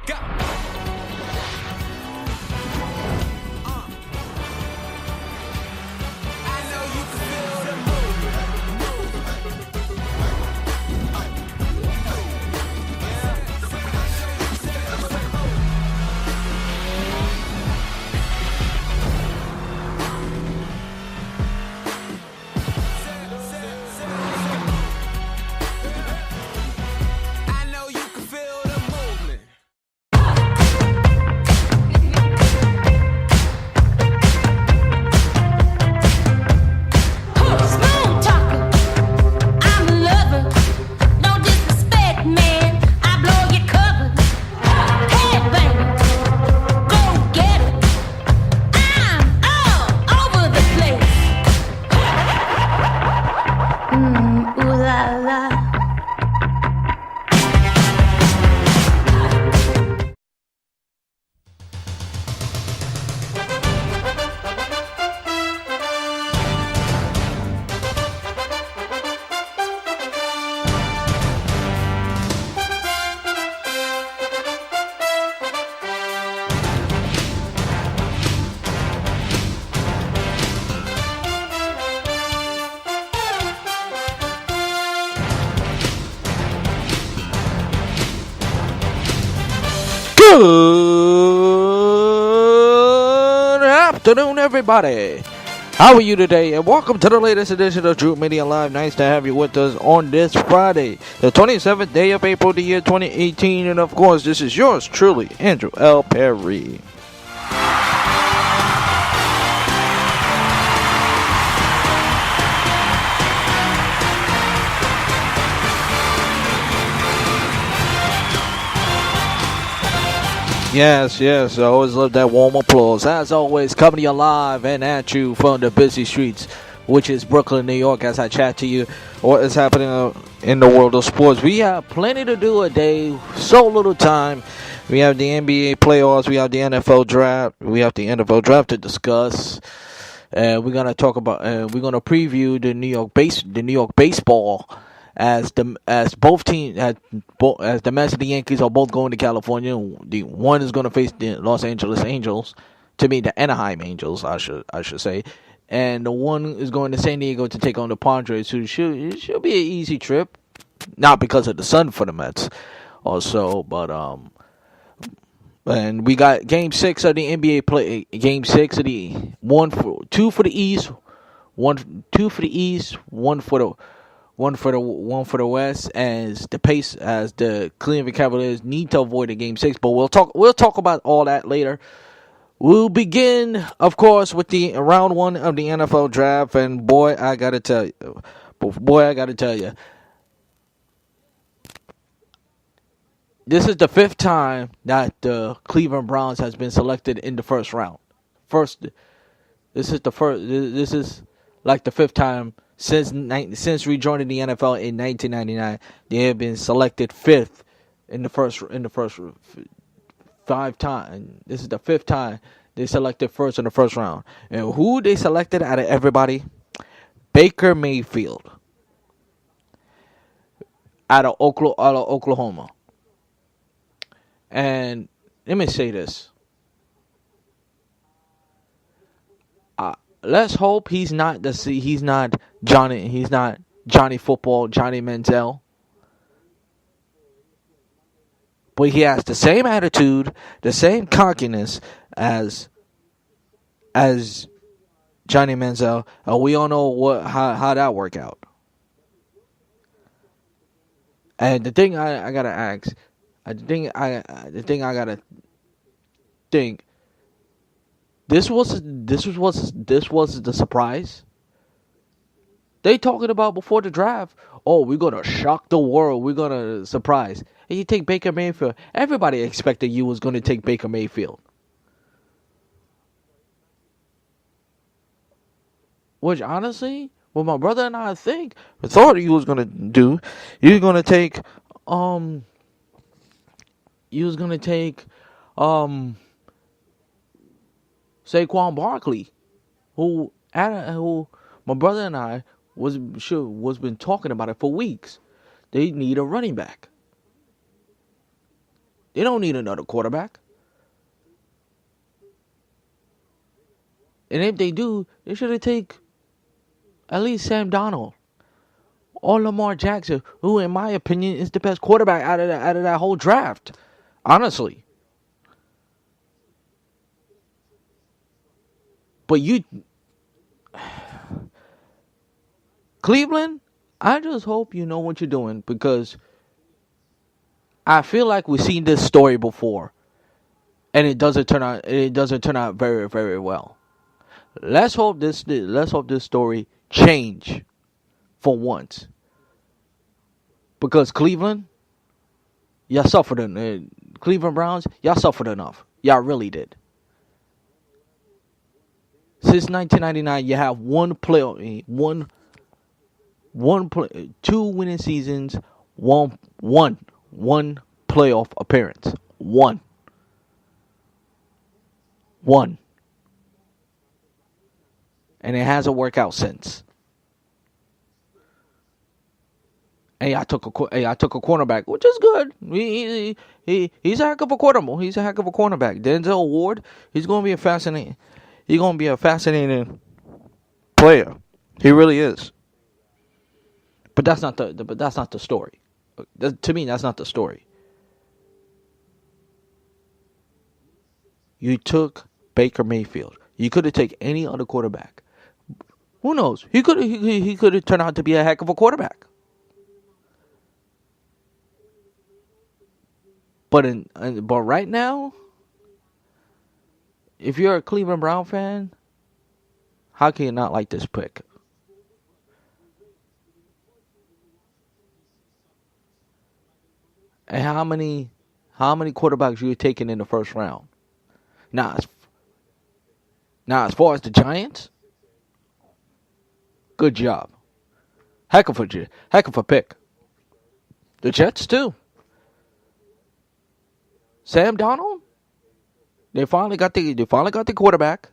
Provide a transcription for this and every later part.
Good afternoon, everybody. How are you today? And welcome to the latest edition of Drew Media Live. Nice to have you with us on this Friday, the 27th day of April, the year 2018. And of course, this is yours truly, Andrew L. Perry. Yes, I always love that warm applause. As always, coming to you live and at you from the busy streets, which is Brooklyn, New York, as I chat to you what is happening in the world of sports. We have plenty to do a day, so little time. We have the NBA playoffs, we have the NFL draft, to discuss. We're gonna talk about, we're gonna preview the New York baseball. As the Mets and the Yankees are both going to California. The one is going to face the Los Angeles Angels, to me the Anaheim Angels, I should say, and the one is going to San Diego to take on the Padres. So it should be an easy trip, not because of the sun for the Mets, also, but and we got Game 6 of the NBA play. Game 6 of the two for the East, one for the West, as the Cleveland Cavaliers need to avoid a Game 6. But we'll talk about all that later. We'll begin, of course, with the round 1 of the NFL draft, and boy, I gotta tell you, this is the 5th time that the Cleveland Browns has been selected in the first round. This is like the 5th time. Since rejoining the NFL in 1999, they have been selected 5th in the first 5 times. This is the 5th time they selected first in the first round. And who they selected out of everybody? Baker Mayfield out of Oklahoma. And let me say this. Let's hope he's not Johnny Football, Johnny Manziel. But he has the same attitude, the same cockiness as Johnny Manziel. We all know how that worked out. And the thing I gotta ask, the thing I gotta think. This was the surprise. They talking about before the draft. Oh, we're gonna shock the world. We're gonna surprise. And you take Baker Mayfield. Everybody expected you was gonna take Baker Mayfield. Which honestly, what my brother and I thought he was gonna do. He was gonna take Saquon Barkley, who my brother and I was been talking about it for weeks. They need a running back. They don't need another quarterback. And if they do, they should have taken at least Sam Darnold or Lamar Jackson, who, in my opinion, is the best quarterback out of that whole draft. Honestly. But Cleveland, I just hope you know what you're doing, because I feel like we've seen this story before, and it doesn't turn out very, very well. Let's hope this story change for once, because Cleveland, y'all suffered Cleveland Browns, y'all suffered enough. Y'all really did. Since 1999, you have two winning seasons, one playoff appearance. One. And it hasn't worked out since. Hey, I took a cornerback, which is good. He's a heck of a quarterback. He's a heck of a cornerback. Denzel Ward, he's going to be a fascinating player. He really is. But that's not the story. To me, that's not the story. You took Baker Mayfield. You could have taken any other quarterback. Who knows? He could have turned out to be a heck of a quarterback. But right now, if you're a Cleveland Brown fan, how can you not like this pick? And how many quarterbacks you taking in the first round? Now, as far as the Giants, good job. Heck of a pick. The Jets too. Sam Darnold, they finally got the quarterback.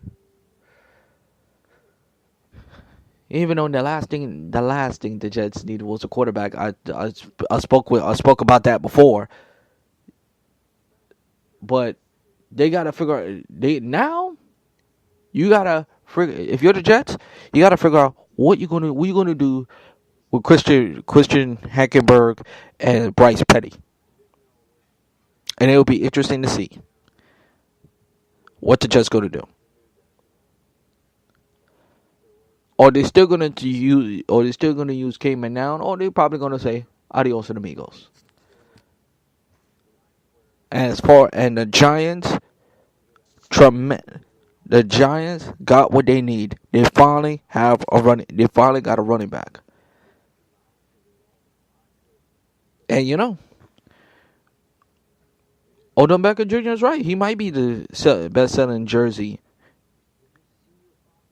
Even though the last thing the Jets needed was a quarterback. I spoke about that before. But they gotta figure out if you're the Jets, you gotta figure out what you're gonna do with Christian Hackenberg and Bryce Petty. And it will be interesting to see what the Jets going to do. Are they still going to use Cayman now, or they're probably going to say adios and amigos. And the Giants, the Giants got what they need. They finally got a running back. And Odell Beckham Jr. is right. He might be the best-selling jersey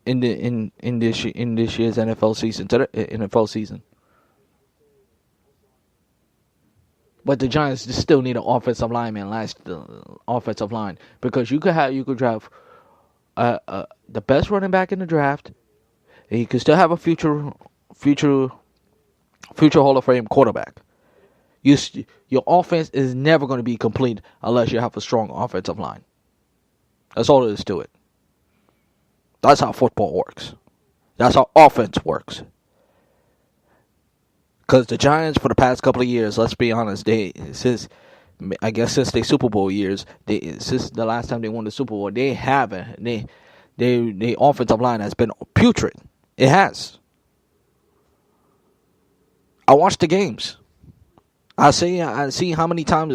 in this year's NFL season. But the Giants still need an offensive lineman, offensive line, because you could draft the best running back in the draft, and you could still have a future Hall of Fame quarterback. Your offense is never going to be complete unless you have a strong offensive line. That's all there is to it. That's how football works. That's how offense works. Because the Giants, for the past couple of years, let's be honest, since they Super Bowl years, since the last time they won the Super Bowl, they offensive line has been putrid. It has. I watched the games. I see how many times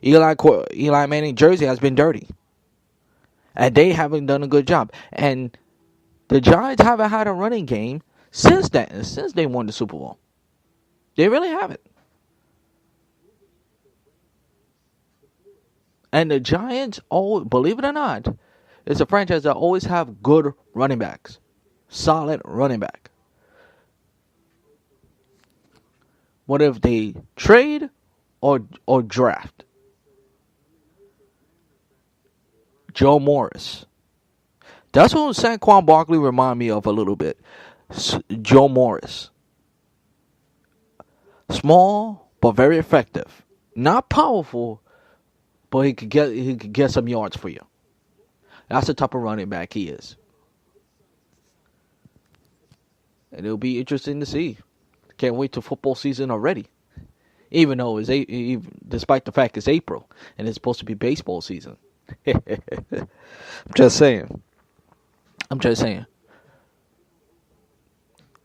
Eli Manning jersey has been dirty, and they haven't done a good job. And the Giants haven't had a running game since they won the Super Bowl. They really haven't. And the Giants, believe it or not, is a franchise that always have good running backs, solid running back. What if they trade or draft? Joe Morris. That's what Saquon Barkley remind me of a little bit. Joe Morris. Small, but very effective. Not powerful, but he could get some yards for you. That's the type of running back he is, and it'll be interesting to see. Can't wait till football season already. Even though despite the fact it's April and it's supposed to be baseball season. I'm just saying.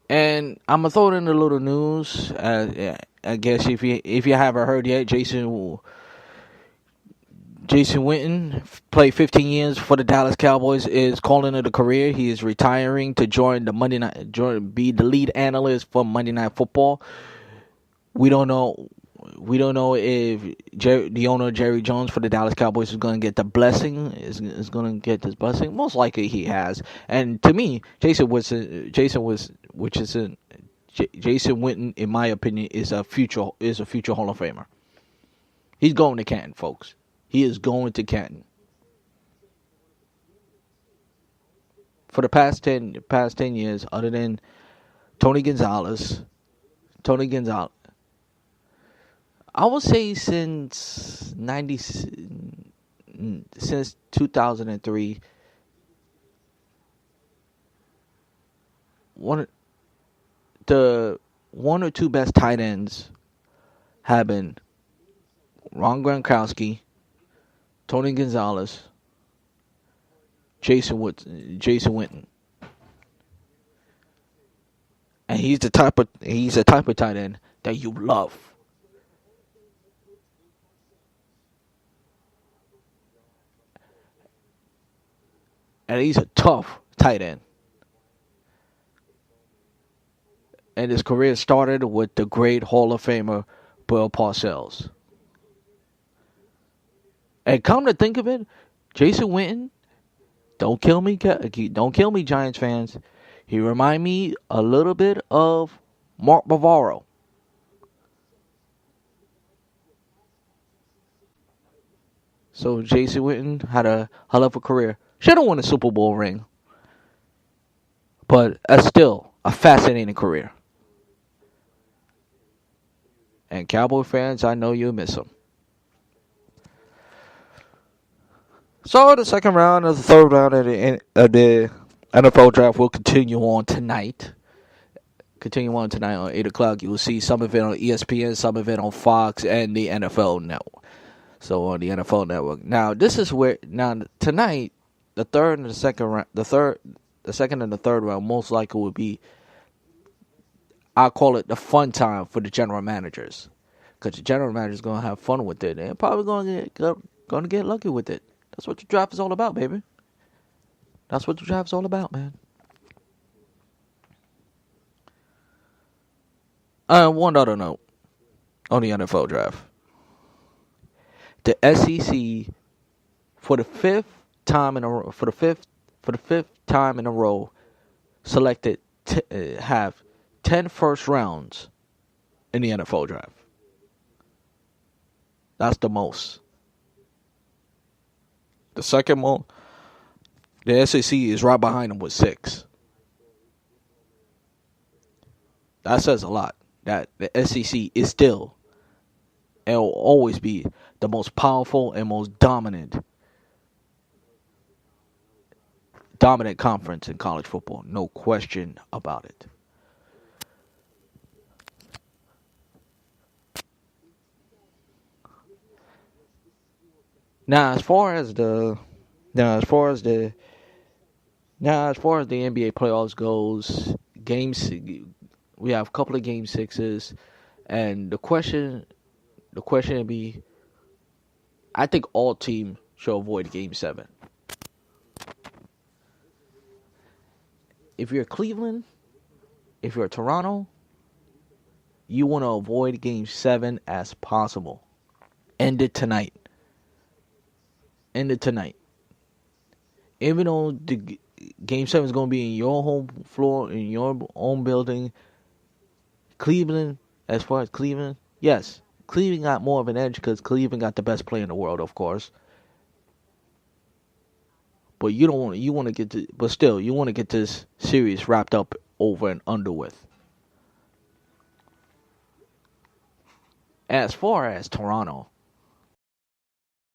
And I'm gonna throw it in a little news. I guess if you haven't heard yet, Jason Witten played 15 years for the Dallas Cowboys. Is calling it a career. He is retiring to join the be the lead analyst for Monday Night Football. We don't know if the owner Jerry Jones for the Dallas Cowboys is going to get the blessing. Is going to get this blessing. Most likely he has. And to me, Jason Witten, in my opinion, is a future Hall of Famer. He's going to Canton, folks. He is going to Canton. For the past 10 years, other than Tony Gonzalez, I would say since 2003, the one or two best tight ends have been Ron Gronkowski, Tony Gonzalez, Jason Witten, and he's the type of tight end that you love. And he's a tough tight end. And his career started with the great Hall of Famer Bill Parcells. And come to think of it, Jason Witten, don't kill me, Giants fans. He remind me a little bit of Mark Bavaro. So Jason Witten had a hell of a career. Should have won a Super Bowl ring. But still a fascinating career. And Cowboy fans, I know you'll miss him. So the second round and the third round of the NFL draft will continue on tonight. On 8 o'clock. You will see some of it on ESPN, some of it on Fox and the NFL Network. So on the NFL Network. Now this is where tonight the second and the third round most likely will be, I call it the fun time for the general managers, because the general manager is gonna have fun with it and probably gonna get lucky with it. That's what the draft is all about, baby. That's what the draft is all about, man. One other note on the NFL draft: the SEC for the fifth time in a row selected have 10 first rounds in the NFL draft. That's the most. The second most, the SEC is right behind them with 6. That says a lot. That the SEC is still and will always be the most powerful and most dominant conference in college football. No question about it. Now, as far as the NBA playoffs goes, we have a couple of game 6s, and the question would be, I think all teams should avoid game 7. If you're Cleveland, if you're Toronto, you want to avoid game 7 as possible. End it tonight. Even though the game 7 is going to be in your home floor, in your own building, Cleveland, as far as Cleveland, yes, Cleveland got more of an edge because Cleveland got the best player in the world, of course. But you want to get this series wrapped up over and under with. As far as Toronto,